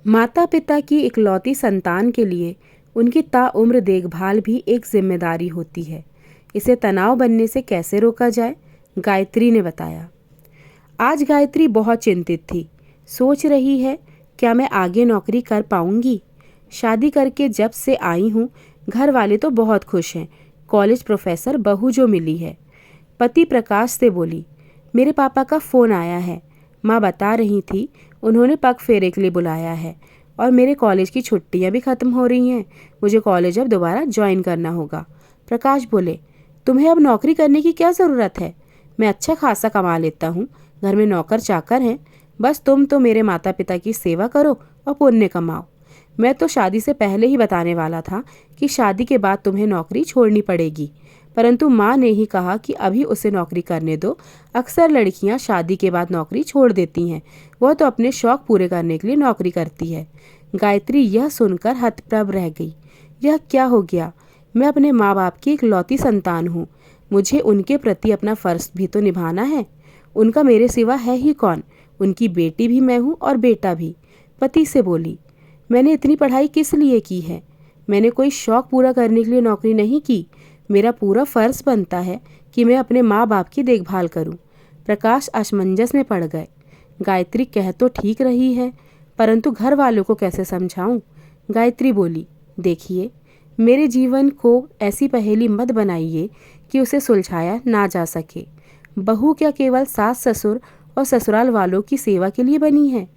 माता पिता की इकलौती संतान के लिए उनकी ताउम्र देखभाल भी एक जिम्मेदारी होती है। इसे तनाव बनने से कैसे रोका जाए, गायत्री ने बताया। आज गायत्री बहुत चिंतित थी। सोच रही है, क्या मैं आगे नौकरी कर पाऊंगी? शादी करके जब से आई हूँ, घर वाले तो बहुत खुश हैं। कॉलेज प्रोफेसर बहू जो मिली है। पति प्रकाश से बोली, मेरे पापा का फ़ोन आया है। माँ बता रही थी, उन्होंने पग फेरे के लिए बुलाया है और मेरे कॉलेज की छुट्टियाँ भी ख़त्म हो रही हैं। मुझे कॉलेज अब दोबारा ज्वाइन करना होगा। प्रकाश बोले, तुम्हें अब नौकरी करने की क्या ज़रूरत है? मैं अच्छा खासा कमा लेता हूँ, घर में नौकर चाकर हैं। बस तुम तो मेरे माता पिता की सेवा करो और पुण्य कमाओ। मैं तो शादी से पहले ही बताने वाला था कि शादी के बाद तुम्हें नौकरी छोड़नी पड़ेगी, परंतु माँ ने ही कहा कि अभी उसे नौकरी करने दो। अक्सर लड़कियाँ शादी के बाद नौकरी छोड़ देती हैं, वह तो अपने शौक पूरे करने के लिए नौकरी करती है। गायत्री यह सुनकर हतप्रभ रह गई। यह क्या हो गया? मैं अपने माँ बाप की इकलौती संतान हूँ। मुझे उनके प्रति अपना फ़र्ज भी तो निभाना है। उनका मेरे सिवा है ही कौन? उनकी बेटी भी मैं हूँ और बेटा भी। पति से बोली, मैंने इतनी पढ़ाई किस लिए की है? मैंने कोई शौक़ पूरा करने के लिए नौकरी नहीं की। मेरा पूरा फ़र्ज़ बनता है कि मैं अपने माँ बाप की देखभाल करूं। प्रकाश असमंजस में पड़ गए। गायत्री कह तो ठीक रही है, परंतु घर वालों को कैसे समझाऊं? गायत्री बोली, देखिए, मेरे जीवन को ऐसी पहेली मत बनाइए कि उसे सुलझाया ना जा सके। बहू क्या केवल सास ससुर और ससुराल वालों की सेवा के लिए बनी है?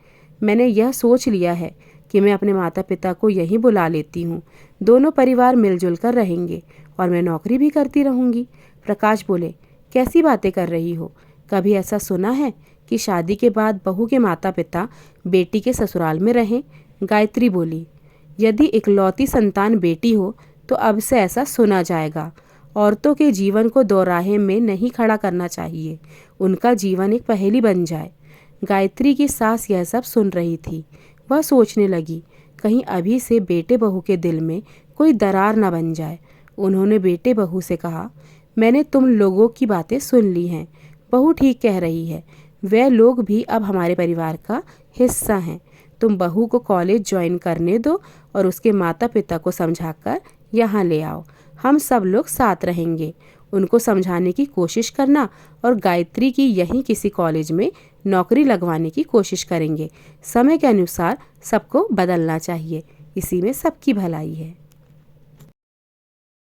मैंने यह सोच लिया है कि मैं अपने माता पिता को यहीं बुला लेती हूँ। दोनों परिवार मिलजुल कर रहेंगे और मैं नौकरी भी करती रहूँगी। प्रकाश बोले, कैसी बातें कर रही हो? कभी ऐसा सुना है कि शादी के बाद बहू के माता पिता बेटी के ससुराल में रहें? गायत्री बोली, यदि इकलौती संतान बेटी हो तो अब से ऐसा सुना जाएगा। औरतों के जीवन को दोराहे में नहीं खड़ा करना चाहिए, उनका जीवन एक पहेली बन जाए। गायत्री की सास यह सब सुन रही थी। वह सोचने लगी, कहीं अभी से बेटे बहू के दिल में कोई दरार न बन जाए। उन्होंने बेटे बहू से कहा, मैंने तुम लोगों की बातें सुन ली हैं। बहू ठीक कह रही है, वे लोग भी अब हमारे परिवार का हिस्सा हैं। तुम बहू को कॉलेज ज्वाइन करने दो और उसके माता पिता को समझाकर यहाँ ले आओ। हम सब लोग साथ रहेंगे। उनको समझाने की कोशिश करना और गायत्री की यहीं किसी कॉलेज में नौकरी लगवाने की कोशिश करेंगे। समय के अनुसार सबको बदलना चाहिए, इसी में सबकी भलाई है।